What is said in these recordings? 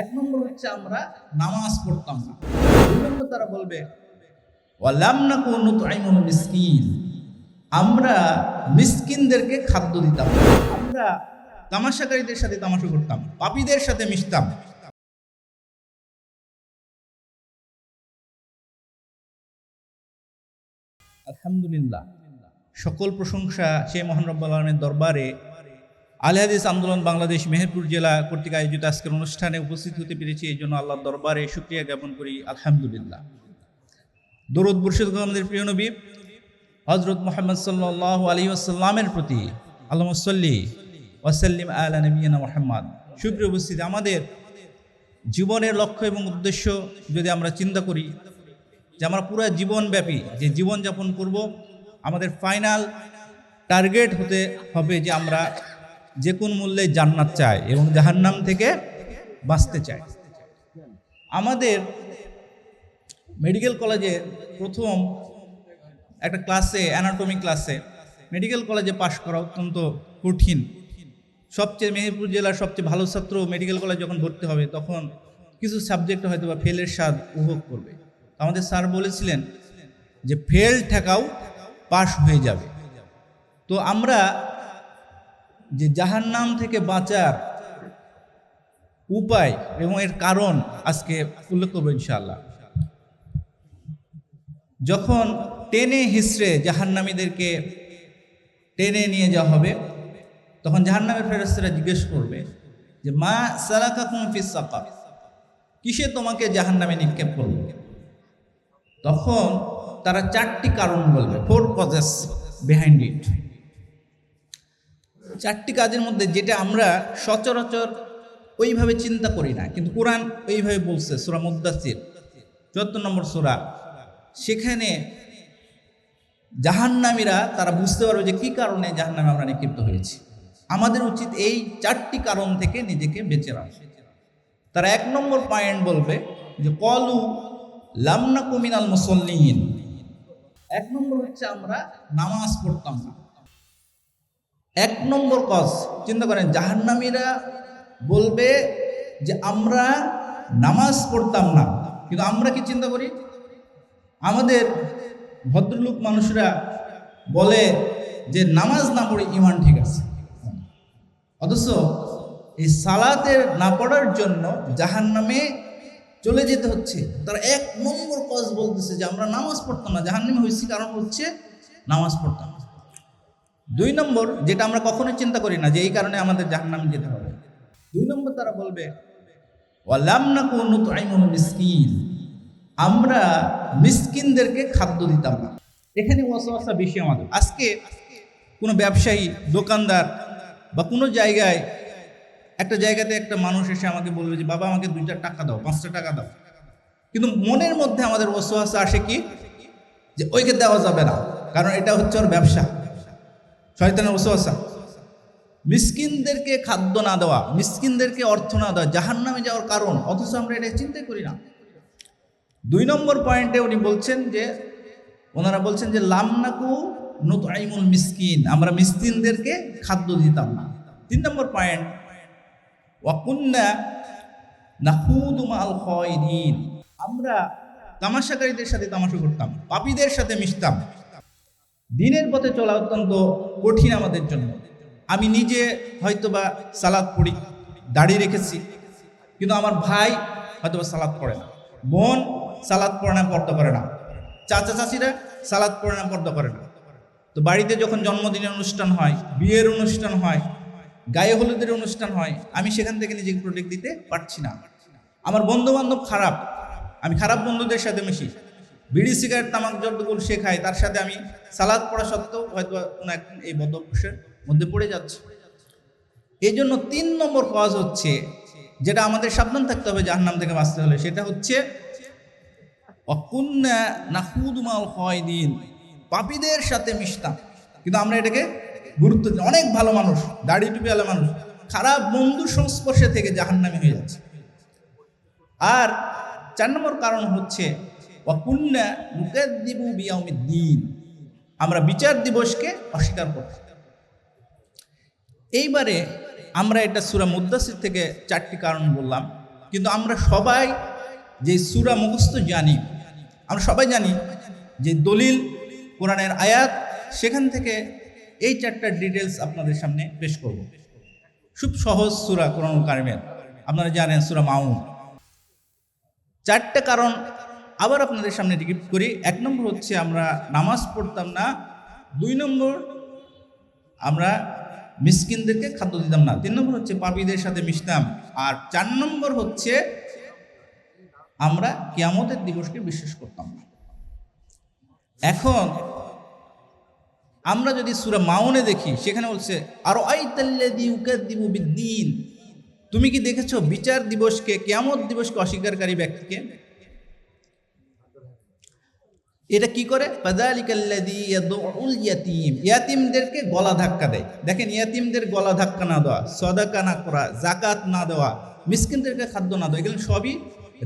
এক নম্বর হচ্ছে আমরা নামাজ পড়তাম না। দুই নম্বর তারা বলবে ওয়ালাম নাকুনু নুতঈমুল মিসকিন, আমরা মিসকিনদেরকে খাদ্য দিতাম। আমরা তামাশাকারীদের সাথে তামাশা করতাম, পাপীদের সাথে মিশতাম। আলহামদুলিল্লাহ, সকল প্রশংসা সেই মহান রব্বুল আলামিনের দরবারে। আহলে হাদিস আন্দোলন বাংলাদেশ মেহেরপুর জেলা কর্তৃক আয়োজিত আজকের অনুষ্ঠানে উপস্থিত হতে পেরেছি, এই জন্য আল্লাহর দরবারে শুকরিয়া জ্ঞাপন করি। আলহামদুলিল্লাহ। দরুদ বর্ষিত আমাদের প্রিয় নবী হযরত মুহাম্মদ সাল্লাল্লাহু আলাইহি ওয়াসাল্লামের প্রতি, আল্লাহুম্মা সাল্লি ওয়া সাল্লিম আলা নবিয়িনা মুহাম্মদ। সুপ্রিয় উপস্থিতি, আমাদের জীবনের লক্ষ্য এবং উদ্দেশ্য যদি আমরা চিন্তা করি যে আমরা পুরো জীবনব্যাপী যে জীবনযাপন করব, আমাদের ফাইনাল টার্গেট হতে হবে যে আমরা যে কোন মূল্যে জান্নাত চাই এবং জাহান্নাম থেকে বাঁচতে চাই। আমাদের মেডিকেল কলেজে প্রথম একটা ক্লাসে, অ্যানাটমি ক্লাসে, মেডিকেল কলেজে পাশ করা অত্যন্ত কঠিন। সবচেয়ে মেহেরপুর জেলার সবচেয়ে ভালো ছাত্র মেডিকেল কলেজ যখন ভর্তি হবে, তখন কিছু সাবজেক্ট হয়তো বা ফেলের স্বাদ উপভোগ করবে। আমাদের স্যার বলেছিলেন যে ফেল ঠেকাও, পাশ হয়ে যাবে। তো আমরা যে জাহান্নাম থেকে বাঁচার উপায় এবং এর কারণ আজকে উল্লেখ করবো ইনশাআল্লাহ। যখন টেনে হিসড়ে জাহান্নামীদেরকে টেনে নিয়ে যাওয়া হবে, তখন জাহান্নামের ফেরেশতারা জিজ্ঞেস করবে যে মা সালাকাকুম ফিস সাকার, কিসে তোমাকে জাহান্নামে নিক্ষেপ করবে? তখন তারা চারটি কারণ বলবে, 4 কজেস বিহাইন্ড ইট। চারটি কাজের মধ্যে যেটা আমরা সচরাচর ওইভাবে চিন্তা করি না, কিন্তু কোরআন ওইভাবে বলছে। সূরা মুদ্দাসির 74 নম্বর সূরা, সেখানে জাহান্নামীরা তারা বুঝতে পারবে যে কি কারণে জাহান্নামে আমরা নিক্ষিপ্ত হয়েছি। আমাদের উচিত এই চারটি কারণ থেকে নিজেকে বেঁচে রাখা। তারা 1 নম্বর পয়েন্ট বলবে যে ক্বালু লাম নাকু মিনাল মুসাল্লিন। 1 নম্বর হচ্ছে আমরা নামাজ পড়তাম না। 1 নম্বর কজ, চিন্তা করেন, জাহান্নামীরা বলবে যে আমরা নামাজ পড়তাম না, কিন্তু আমরা কি চিন্তা করি? আমাদের ভদ্রলোক মানুষরা বলে যে নামাজ না পড়ে ঈমান ঠিক আছে। অথচ এই সালাতের না পড়ার জন্য জাহান্নামে চলে যেতে হচ্ছে। তারা 1 নম্বর কজ বলতেছে যে আমরা নামাজ পড়তাম না, জাহান্নামে হয়েছি কারণ হচ্ছে নামাজ পড়তাম। 2 নম্বর, যেটা আমরা কখনোই চিন্তা করি না যে এই কারণে আমাদের জাহান্নামে যেতে হবে। 2 নম্বর তারা বলবে ওয়ালাম নাকুনু নুতঈমুল মিসকিন, আমরা মিসকিনদেরকে খাদ্য দিতাম না। এখানে ওয়াসওয়াসা বেশি আমাদের। আজকে কোনো ব্যবসায়ী, দোকানদার বা কোনো জায়গায়, একটা জায়গাতে একটা মানুষ এসে আমাকে বলবে যে বাবা আমাকে 2টা টাকা দাও, 5টা টাকা দাও, কিন্তু মনের মধ্যে আমাদের ওয়াসওয়াসা আসে কি যে ওইকে দেওয়া যাবে না, কারণ এটা হচ্ছে ওর ব্যবসা। শয়তানের ওয়াসওয়াসা। মিসকিনদেরকে খাদ্য না দেওয়া, মিসকিনদেরকে অর্থ না দেওয়া জাহান্নামে যাওয়ার কারণ, অথচ আমরা এটা চিন্তা করি না। 2 নম্বর পয়েন্টে উনি বলছেন যে, ওনারা বলছেন যে লাম নাকু নুতঈমুল মিসকিন, আমরা মিসকিনদেরকে খাদ্য দিতাম না। 3 নম্বর পয়েন্ট ওয়া কুন্না নাখুদু মাল খায়িদিন, আমরা তামাশাকারীদের সাথে তামাশা করতাম, পাপীদের সাথে মিশতাম। দিনের পথে চলা অত্যন্ত কঠিন আমাদের জন্য। আমি নিজে হয়তোবা সালাত পড়ি, দাড়ি রেখেছি, কিন্তু আমার ভাই হয়তোবা সালাত পড়ে না, বোন সালাত পড়ে না, পর্দা করে না, চাচা চাচিরা সালাত পড়ে না, পর্দা করে না। তো বাড়িতে যখন জন্মদিনের অনুষ্ঠান হয়, বিয়ের অনুষ্ঠান হয়, গায়ে হলুদের অনুষ্ঠান হয়, আমি সেখান থেকে নিজেকে প্রোটেক্ট দিতে পারছি না। আমার বন্ধু বান্ধব খারাপ, আমি খারাপ বন্ধুদের সাথে মিশি, বিড়ি সিগারেট তামাক যতগুলো সে খায়, তার সাথে আমি সালাদ পড়া সত্ত্বেও হয়তো কোনো একদিন এই বদ অভ্যাসের মধ্যে পড়ে যাচ্ছে। এই জন্য 3 নম্বর কাজ হচ্ছে, যেটা আমাদের সাবধান থাকতে হবে জাহান্নাম থেকে বাঁচতে হলে, সেটা হচ্ছে ওয়াকুন্না নাখুদু মাল খায়িদিন, পাপীদের সাথে মিশতাম, কিন্তু আমরা এটাকে গুরুত্ব দিই। অনেক ভালো মানুষ, দাড়ি টুপিওয়ালা মানুষ, খারাপ বন্ধুর সংস্পর্শে থেকে জাহান্নামী হয়ে যাচ্ছে। আর 4 নম্বর কারণ হচ্ছে ওয়াকুন্না নুকাযযিবু বিয়াউমিদ্দিন, আমরা বিচার দিবসকে অস্বীকার করতাম। এইবারে আমরা এটা সূরা মুদ্দাসির থেকে 4টি কারণ বললাম। কিন্তু আমরা সবাই যে সূরা মুখস্থ জানি, আমরা সবাই জানি যে দলিল কোরআনের আয়াত, সেখান থেকে এই 4টা ডিটেলস আপনাদের সামনে পেশ করব। খুব সহজ সূরা কোরআনুল কারীমের, আপনারা জানেন সূরা মাউন। 4টা কারণ আবার আপনাদের সামনে রিপিট করি। 1 নম্বর হচ্ছে আমরা নামাজ পড়তাম না, 2 নম্বর আমরা মিসকিনদেরকে খাদ্য দিতাম না, 3 নম্বর হচ্ছে পাপীদের সাথে মিশতাম, আর 4 নম্বর হচ্ছে আমরা কিয়ামতের দিবসকে বিশ্বাস করতাম না। এখন আমরা যদি সূরা মাউনে দেখি, সেখানে বলছে আর আইতাল্লাযী ইউকাযযিবু বিদ্দীন, তুমি কি দেখেছো বিচার দিবসকে, কিয়ামত দিবসকে অস্বীকারী ব্যক্তিকে? এটা কি করে? ফাযালিকাল্লাযী ইয়াদউল ইয়াতীম, ইয়াতীমদেরকে গলা ধাক্কা দেয়। দেখেন, ইয়াতীমদের গলা ধাক্কা না দেওয়া, সাদাকা না করা, যাকাত না দেওয়া, মিসকিনদেরকে খাদ্য না দেওয়া, এগুলো সবই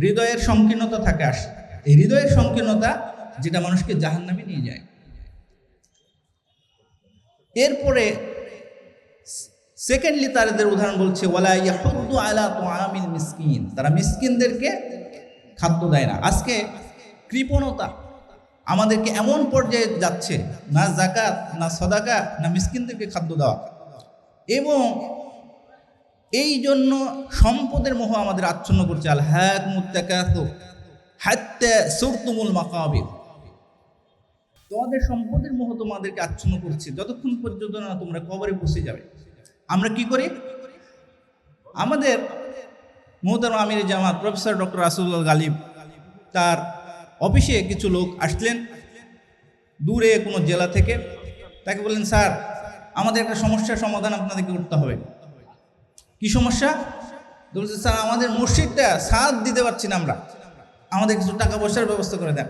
হৃদয়ের সংকীর্ণতা থাকে আসে। এই হৃদয়ের সংকীর্ণতা যেটা মানুষকে জাহান্নামে নিয়ে যায়। এরপরে সেকেন্ডলি তাদের উদাহরণ বলছে ওয়ালা ইয়াহুদ্দু আলা তুআমিল মিসকিন, তারা মিসকিনদেরকে খাদ্য দেয় না। আজকে কৃপণতা আমাদেরকে এমন পর্যায়ে যাচ্ছে, না যাকাত না সাদাকা না মিসকিনদেরকে খাদ্য দেওয়া, এবং এই জন্য সম্পদের মোহ আমাদের আচ্ছন্ন করছে। আল হাকুমুত তাকাসুর হাত্তা সুরতুমুল মাকাবির, তোমাদের সম্পদের মোহ তোমাদেরকে আচ্ছন্ন করছে যতক্ষণ পর্যন্ত না তোমরা কবরে পৌঁছে যাবে। আমরা কি করি? আমাদের মুহতারাম আমির জামাত প্রফেসর ডক্টর রাসূলুল গালিব, তার অফিসে কিছু লোক আসলেন দূরে কোনো জেলা থেকে। তাকে বললেন, স্যার আমাদের একটা সমস্যার সমাধান আপনাদেরকে করতে হবে। কি সমস্যা? বলছে, স্যার আমাদের মসজিদটা সাদ দিতে পারছি না আমরা, আমাদের কিছু টাকা পয়সার ব্যবস্থা করে দেন।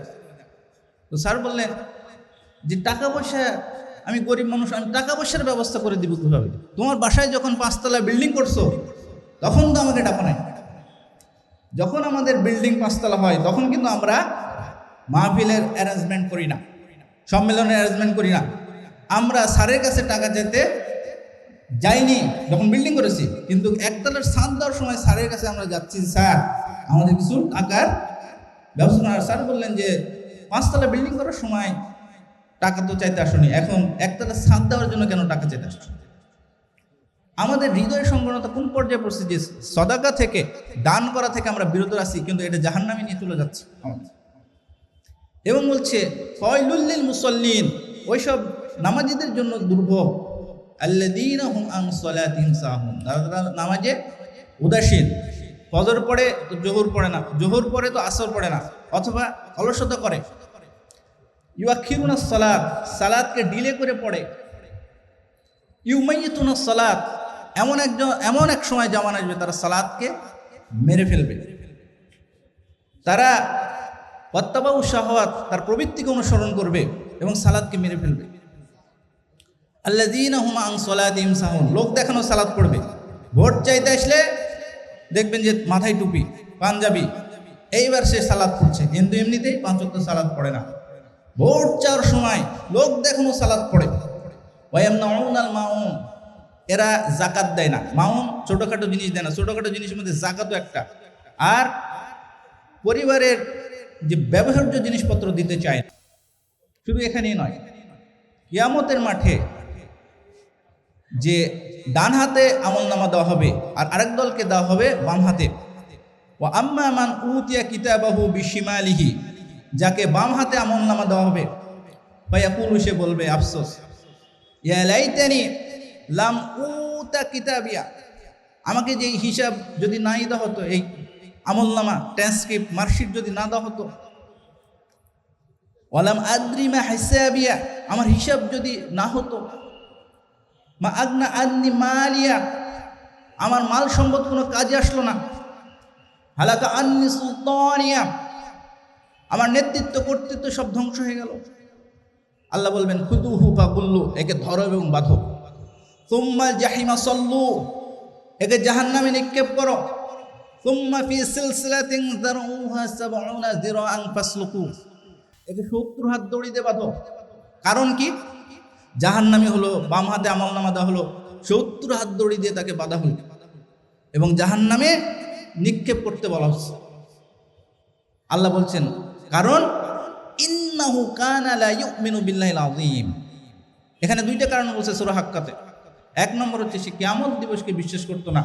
তো স্যার বললেন যে টাকা পয়সা, আমি গরিব মানুষ, আমি টাকা পয়সার ব্যবস্থা করে দিব কীভাবে? তোমার বাসায় যখন 5তলা বিল্ডিং করছো তখন তো আমাকে ডাকা নাই। যখন আমাদের বিল্ডিং 5তলা হয় তখন কিন্তু আমরা মাহফিলের অ্যারেঞ্জমেন্ট করি না, সম্মেলনের অ্যারেঞ্জমেন্ট করি না। আমরা স্যারের কাছে টাকা যেতে যাইনি যখন বিল্ডিং করেছি, কিন্তু 1তলার ছাদ দেওয়ার সময় স্যারের কাছে আমরা যাচ্ছি, স্যার আমাদের কিছু টাকার ব্যবস্থা। আর স্যার বললেন যে 5তলা বিল্ডিং করার সময় টাকা তো চাইতে আসনি, এখন 1তলা ছাদ দেওয়ার জন্য কেন টাকা চাইতে আসছো? আমাদের হৃদয়ের সংকীর্ণতা কোন পর্যায়ে পড়ছে যে সদাকা থেকে, দান করা থেকে আমরা বিরত আছি, কিন্তু এটা জাহান্নামে নিয়ে চলে যাচ্ছে আমাদের। এবং বলছে ফাওয়াইলুল লিল মুসাল্লিন, ওইসব নামাজীদের জন্য দুর্ভোগ, আল্লাযীনা হুম আন সালাতিহিম সাহুন, যারা নামাজে উদাসীন। ফজর পড়ে তো জোহর পড়ে না, জোহর পড়ে তো আসর পড়ে না, অথবা অলসতা করে। ইউআখিরুনাস সালাত, সালাতকে ডিলে করে পড়ে। ইউমাইয়িতুনাস সালাত, এমন এক সময় জামান আসবে তারা সালাতকে মেরে ফেলবে। তারা ওয়াত্তাবাউ শাহওয়াত, তার প্রবৃত্তিকে অনুসরণ করবে এবং সালাতকে মেরে ফেলবে। আল্লাযীনা হুম আন সালাতিহিম সাহুন, লোক দেখানো সালাত পড়বে। ভোট চাইতে আসলে দেখবেন যে মাথায় টুপি, পাঞ্জাবি, এইবার সে সালাত পড়ছে, কিন্তু এমনিতেই 5 ওয়াক্ত সালাত পড়ে না। ভোট চাওয়ার সময় লোক দেখানো সালাত পড়ে। ওয়ায়ামনাউনাল মাউন, এরা যাকাত দেয় না। মাউন ছোটোখাটো জিনিস দেয় না, ছোটোখাটো জিনিসের মধ্যে যাকাতও একটা। আর পরিবারের যে ব্যবহার্য জিনিসপত্র দিতে চায় না। শুধু এখানেই নয়, কিয়ামতের মাঠে যে ডান হাতে আমলনামা দেওয়া হবে আর আরেক দলকে দেওয়া হবে বাম হাতে। ওয়া আম্মা মান উতিয়া কিতাবাহু বিশিমালিহি, যাকে বাম হাতে আমলনামা দেওয়া হবে, ফায়াকুলু, সে বলবে আফসোস, ইয়া লাইতানি লাম উতা কিতাবিয়া, আমাকে যে হিসাব যদি নাই দেওয়া হতো, এই আমলনামা ট্রান্সক্রিপ্ট মার্কশিট যদি না দেওয়া হতো, ওয়ালাম আদ্রি মা হিসাবিয়া, আমার হিসাব যদি না হতো, মা আগনা আন্নি মালিয়া, আমার মাল সম্পদ কোনো কাজে আসলো না, হালাকা আন্নি সুলতানিয়া, আমার নেতৃত্ব কর্তৃত্ব সব ধ্বংস হয়ে গেল। আল্লাহ বলবেন খুদুহু ফাগুল্লু, একে ধরো এবং বাঁধো। তুম্মা জাহিমা সল্লু, একে জাহান্নামে নিক্ষেপ করো। তুম্মা ফি সিলসিলাতিন যারউহা ৭০ যিরাআন ফাসলুকু, একে ৭০ হাত দড়ি দিয়ে বাঁধো। কারণ কি? জাহান্নামী হলো, বাম হাতে আমলনামা দেওয়া হলো, ৭০ হাত দড়ি দিয়ে তাকে বাঁধা হলো, এবং জাহান্নামে নিক্ষেপ করতে বলা হচ্ছে। আল্লাহ বলছেন কারণ ইন্নাহু কানা লা ইউমিনু বিল্লাহিল আযীম। এখানে দুইটা কারণ বলছে সূরা হাক্কাতে। এক নম্বর হচ্ছে সে কিয়ামত দিবসকে বিশ্বাস করতো না।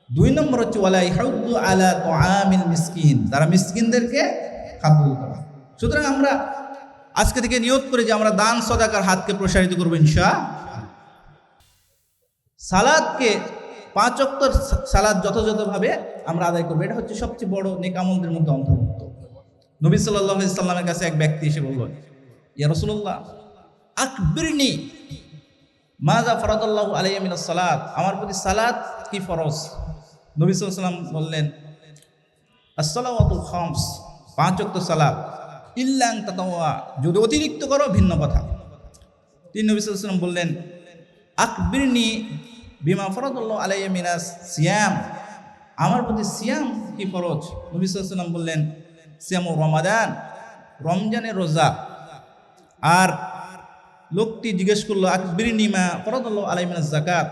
দুই নম্বর হচ্ছে ওয়ালা ইয়াহুদ্দু আলা তুআমিল মিসকিন, তারা মিসকিনদেরকে খাদ্য দিত না। সুতরাং আমরা আজকে থেকে নিয়ত করি যে আমরা দান সদাকার হাতকে প্রসারিত করবো ইনশাআল্লাহ। সালাদকে 5 ওয়াক্ত সালাদ যথাযথভাবে আমরা আদায় করবো, এটা হচ্ছে সবচেয়ে বড় নেক আমলদের মধ্যে অন্তর্ভুক্ত। নবী সাল্লাল্লাহু আলাইহি সাল্লামের কাছে এক ব্যক্তি এসে বলল, ইয়া রাসূলুল্লাহ আকবিরনি মাযা ফারাদাল্লাহু আলাইয়া মিনাস সালাত, আমার প্রতি সালাত কি ফরজ? নবী সাল্লাল্লাহু আলাইহি ওয়াসাল্লাম বললেন as-সালাওয়াতুল খামস, 5 ওয়াক্ত সালাত, ইল্লা আন তাতাওয়া, যদি অতিরিক্ত করো ভিন্ন কথা। তিনি নবী সাল্লাল্লাহু আলাইহি ওয়াসাল্লাম বললেন আকবিরনি বিমা ফারাদাল্লাহু আলাইয়া মিনাস সিয়াম, আমার প্রতি সিয়াম কি ফরজ? নবী সাল্লাল্লাহু আলাইহি ওয়াসাল্লাম বললেন সিয়ামু রমাদান, রমজানের রোজা। আর লোকটি জিজ্ঞেস করলো আকবিরনি মা ফারাদাল্লাহু আলাইয়া মিনাস যাকাত,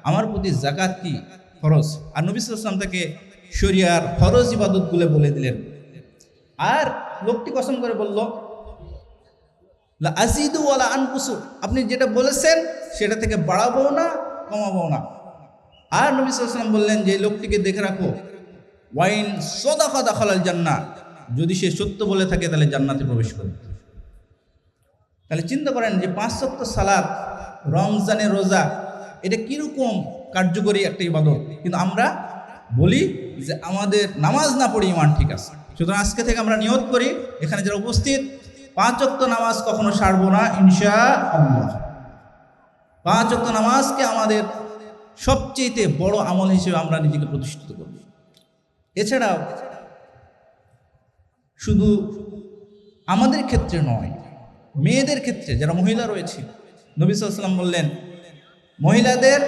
আমার প্রতি যাকাত কি ফরজ? আর নবী সাল্লাল্লাহু আলাইহি ওয়াসাল্লাম তাকে শরিয়ার ফরজ ইবাদতগুলো বলে দিলেন। আর লোকটি কসম করে বলল লা আযীদু ওয়ালা আনকুসু, আপনি যেটা বলেছেন সেটা থেকে বাড়াবো না কমাবো না। আর নবী সাল্লাল্লাহু আলাইহি ওয়াসাল্লাম বললেন যে লোকটিকে দেখে রাখো, ওয়াইন সাদাকা দাখালাল জান্নাহ, যদি সে সত্য বলে থাকে তাহলে জান্নাতে প্রবেশ করবে। তাহলে চিন্তা করেন যে 5 ওয়াক্ত সালাত, রমজানের রোজা, এটা কিরকম কার্যকরী একটা ইবাদত, কিন্তু আমরা বলি যে আমাদের নামাজ না পড়ি ইমান ঠিক আছে। সুতরাং আজকে থেকে আমরা নিয়ত করি এখানে যারা উপস্থিত 5 ওয়াক্ত নামাজ কখনো ছাড়বো না ইনশাআল্লাহ। 5 ওয়াক্ত নামাজকে আমাদের সবচেয়ে বড় আমল হিসেবে আমরা নিজেকে প্রতিষ্ঠিত করব। এছাড়াও শুধু আমাদের ক্ষেত্রে নয়, মেয়েদের ক্ষেত্রে যারা মহিলা রয়েছে, নবী সাল্লাল্লাহু আলাইহি ওয়াসাল্লাম বললেন মহিলাদের,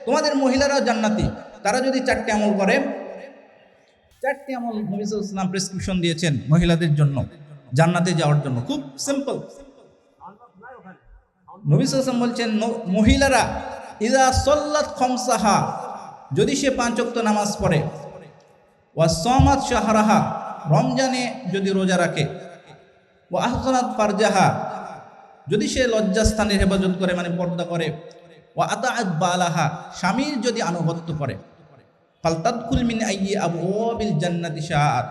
তোমাদের মহিলারাও জান্নাতি, তারা যদি 4টি আমল করে। 4টি আমল নবী সাল্লাল্লাহু আলাইহি ওয়াসাল্লাম প্রেসক্রিপশন দিয়েছেন মহিলাদের জন্য জান্নাতে যাওয়ার জন্য, খুব সিম্পল। নবী সাল্লাল্লাহু আলাইহি ওয়াসাল্লাম বলছেন মহিলারা ইযা সাল্লাত খামসাহা, যদি সে 5 ওয়াক্ত নামাজ পড়ে, ওয়া সামাত শাহরাহা, রমজানে যদি রোজা রাখে, ওয়া আহসানাত ফারজাহা, যদি সে লজ্জাস্থানের হেফাজত করে মানে পর্দা করে, ওয়া আতাআত বালাহা, স্বামীর যদি আনুগত্য করে, ফালতাদখুল মিন আইয়ি আবওয়াবিল জান্নাতি শাআত,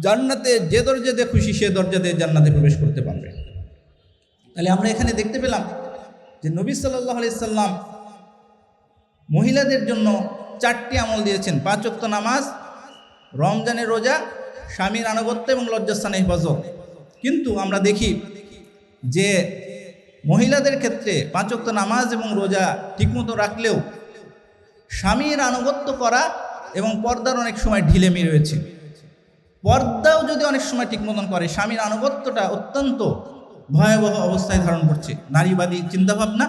জান্নাতে যে দরজাতে খুশি সে দরজাতে জান্নাতে প্রবেশ করতে পারবে। তাহলে আমরা এখানে দেখতে পেলাম যে নবী সাল্লাল্লাহু আলাইহি সাল্লাম মহিলাদের জন্য 4টি আমল দিয়েছেন, 5 ওয়াক্ত নামাজ, রমজানের রোজা, স্বামীর আনুগত্য এবং লজ্জাস্থানের হেফাজত। কিন্তু আমরা দেখি যে মহিলাদের ক্ষেত্রে 5 ওয়াক্ত নামাজ এবং রোজা ঠিকমতো রাখলেও স্বামীর আনুগত্য করা এবং পর্দার অনেক সময় ঢিলেমি রয়েছে। পর্দাও যদি অনেক সময় ঠিক মতন করে, স্বামীর আনুগত্যটা অত্যন্ত ভয়াবহ অবস্থায় ধারণ করছে। নারীবাদী চিন্তাভাবনা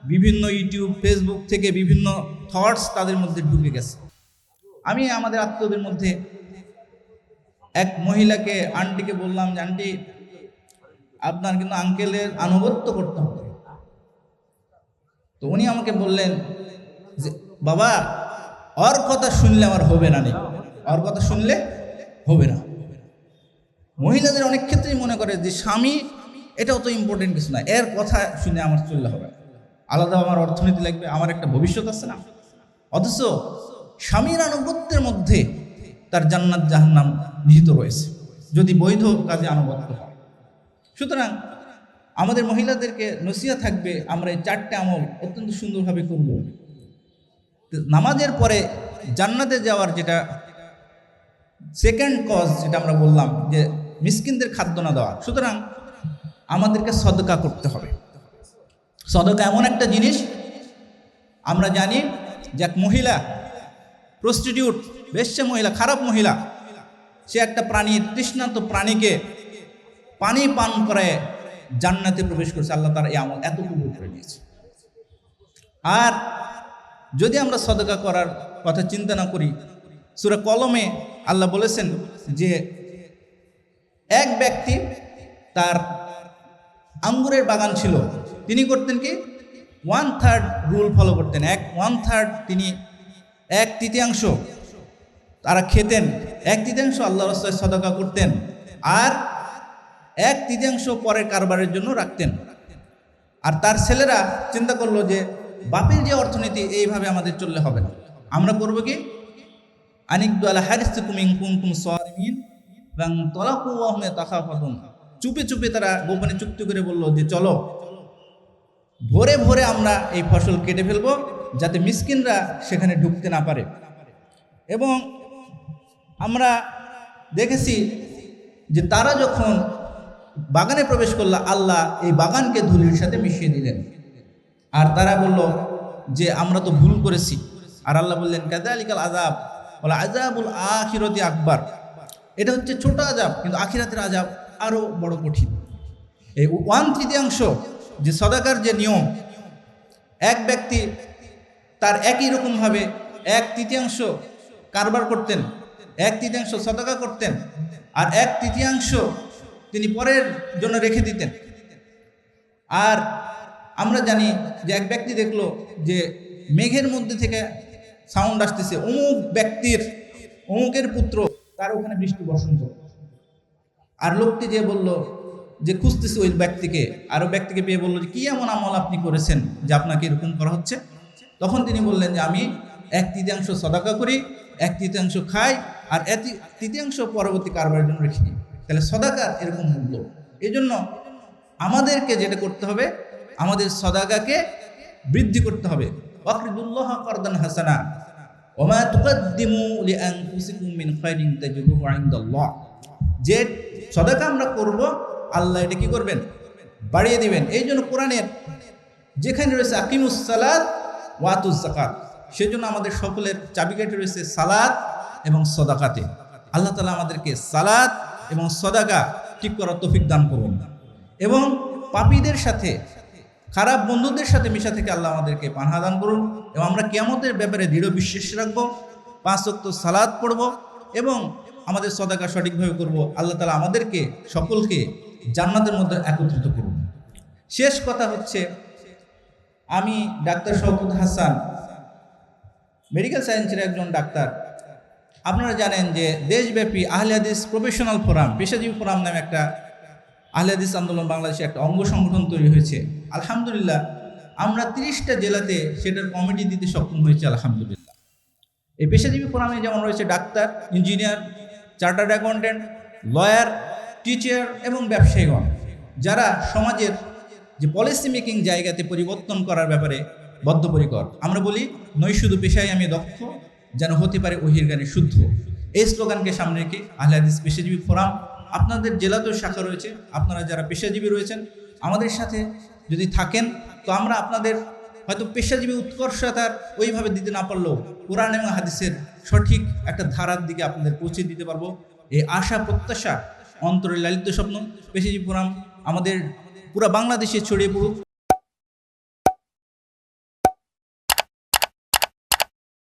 বিভিন্ন ইউটিউব ফেসবুক থেকে বিভিন্ন থটস তাদের মধ্যে ঢুকে গেছে। আমি আমাদের আত্মীয়দের মধ্যে এক মহিলাকে, আন্টিকে বললাম যে আন্টি আপনার কিন্তু আঙ্কেলের আনুগত্য করতে হবে। তো উনি আমাকে বললেন যে বাবা ওর কথা শুনলে আমার হবে না, ওর কথা শুনলে হবে না। মহিলাদের অনেক ক্ষেত্রেই মনে করে যে স্বামী এটাও তো ইম্পর্টেন্ট কিছু না, এর কথা শুনে আমার চললে হবে, আলাদা আমার অর্থনীতি লাগবে, আমার একটা ভবিষ্যৎ আছে না। অথচ স্বামীর আনুগত্যের মধ্যে তার জান্নাত জাহান্নাম নিহিত রয়েছে যদি বৈধ কাজে আনুগত্য হয়। সুতরাং আমাদের মহিলাদেরকে নসিহত থাকবে আমরা এই 4টে আমল অত্যন্ত সুন্দরভাবে করব। নামাজের পরে জান্নাতে যাওয়ার যেটা সেকেন্ড কজ, যেটা আমরা বললাম যে মিসকিনদের খাদ্য না দেওয়া। সুতরাং আমাদেরকে সদকা করতে হবে। সদকা এমন একটা জিনিস, আমরা জানি যে এক মহিলা প্রস্টিটিউট, বেশ্যা মহিলা, খারাপ মহিলা, সে একটা প্রাণী, তৃষ্ণান্ত প্রাণীকে পানি পান করে জান্নাতে প্রবেশ করছে। আল্লাহ তার এই আমল এতটুকু করে নিয়েছে। আর যদি আমরা সদকা করার কথা চিন্তা না করি, সূরা কলমে আল্লাহ বলেছেন যে এক ব্যক্তি তার আঙ্গুরের বাগান ছিল, তিনি করতেন কি 1/3 রুল ফলো করতেন। 1/3 তিনি 1/3 তারা খেতেন, 1/3 আল্লাহর রাস্তায় সদকা করতেন, আর 1/3 পরের কারবারের জন্য রাখতেন। আর তার ছেলেরা চিন্তা করলো যে বাপের যে অর্থনীতি এইভাবে আমাদের চললে হবে না, আমরা করবো কি আনিকদু আলা হারিসকুম ইন কুনতুম সারিমিন এবং তলাকু ওয়া হুম তাখাফাতুন। চুপে চুপে তারা গোপনে চুক্তি করে বলল যে চলো ভোরে ভোরে আমরা এই ফসল কেটে ফেলবো, যাতে মিসকিনরা সেখানে ঢুকতে না পারে। এবং আমরা দেখেছি যে তারা যখন বাগানে প্রবেশ করলো, আল্লাহ এই বাগানকে ধুলির সাথে মিশিয়ে দিলেন। আর তারা বলল যে আমরা তো ভুল করেছি। আর আল্লাহ বললেন কাযালিকাল আযাব ওয়াল আযাবুল আখিরাতি আকবার। এটা হচ্ছে ছোট আযাব, কিন্তু আখিরাতের আযাব আরো বড় কঠিন। এই 1/3 যে সদাকার যে নিয়ম, এক ব্যক্তি তার একই রকমভাবে 1/3 কারবার করতেন, 1/3 সদাকা করতেন, আর 1/3 তিনি পরের জন্য রেখে দিতেন। আর আমরা জানি যে এক ব্যক্তি দেখলো যে মেঘের মধ্যে থেকে সাউন্ড আসতেছে, অমুক ব্যক্তির অমুকের পুত্র তার ওখানে বৃষ্টি বর্ষণ করল। আর লোকটি যে বলল যে খুঁজতেছে ওই ব্যক্তিকে, আরও ব্যক্তিকে পেয়ে বললো যে কী এমন আমল আপনি করেছেন যে আপনাকে এরকম করা হচ্ছে? তখন তিনি বললেন যে আমি 1/3 সদাকা করি, 1/3 খাই, আর 1/3 পরবর্তী কারবারের জন্য রেখে দিই। তাহলে সদাকার এরকম মূল্য। এই জন্য আমাদেরকে যেটা করতে হবে, আমাদের সদাকাকে বৃদ্ধি করতে হবে। ওয়াকরিদুল্লাহ কারদান হাসানা ওয়া মা তুকদ্দিমু লিআনফুসিকুম মিন খাইরিন তাজিদুহু ইনদাল্লাহ। যে সদাকা আমরা করব, আল্লাহ এটা কি করবেন? বাড়িয়ে দিবেন। এই জন্য কোরআনের যেখানে রয়েছে আকিমুস সালাত ওয়া আতুজ যাকাত, সেজন্য আমাদের সকলের চাবিকাঠি রয়েছে সালাত এবং সদাকাতে। আল্লাহ তাআলা আমাদেরকে সালাত এবং সদাকা ঠিক করার তৌফিক দান করুন। এবং পাপীদের সাথে, খারাপ বন্ধুদের সাথে মিশা থেকে আল্লাহ আমাদেরকে পানাহ দান করুন। এবং আমরা কিয়ামতের ব্যাপারে দৃঢ় বিশ্বাস রাখবো, 5 ওয়াক্ত সালাত পড়ব এবং আমাদের সদাকা সঠিকভাবে করব। আল্লাহ তাআলা আমাদেরকে সকলকে জান্নাতের মধ্যে একত্রিত করুন। শেষ কথা হচ্ছে, আমি ডাক্তার শওকত হাসান, মেডিকেল সায়েন্সের একজন ডাক্তার। আপনারা জানেন যে দেশব্যাপী আহলে হাদিস প্রফেশনাল ফোরাম, পেশাজীবী ফোরাম নামে একটা আহলে হাদিস আন্দোলন বাংলাদেশে একটা অঙ্গ সংগঠন তৈরি হয়েছে। আলহামদুলিল্লাহ আমরা 30টা জেলাতে সেটার কমিটি দিতে সক্ষম হয়েছে আলহামদুলিল্লাহ। এই পেশাজীবী ফোরামে যেমন রয়েছে doctor, engineer, chartered accountant, lawyer, teacher এবং ব্যবসায়ীগণ, যারা সমাজের যে পলিসি মেকিং জায়গাতে পরিবর্তন করার ব্যাপারে বদ্ধপরিকর। আমরা বলি নই শুধু পেশায় আমি দক্ষ, যেন হতে পারে ওহির গানে শুদ্ধ। এই স্লোগানকে সামনে রেখে আহলে হাদিস পেশাজীবী ফোরাম, আপনাদের জেলাতেও শাখা রয়েছে। আপনারা যারা পেশাজীবী রয়েছেন আমাদের সাথে যদি থাকেন, তো আমরা আপনাদের হয়তো পেশাজীবী উৎকর্ষতার ওইভাবে দিতে না পারলেও কোরআন এবং হাদিসের সঠিক একটা ধারার দিকে আপনাদের পৌঁছে দিতে পারবো। এই আশা প্রত্যাশা, অন্তরে লালিত স্বপ্ন পেশাজীবী ফোরাম আমাদের পুরো বাংলাদেশে ছড়িয়ে পড়ুক।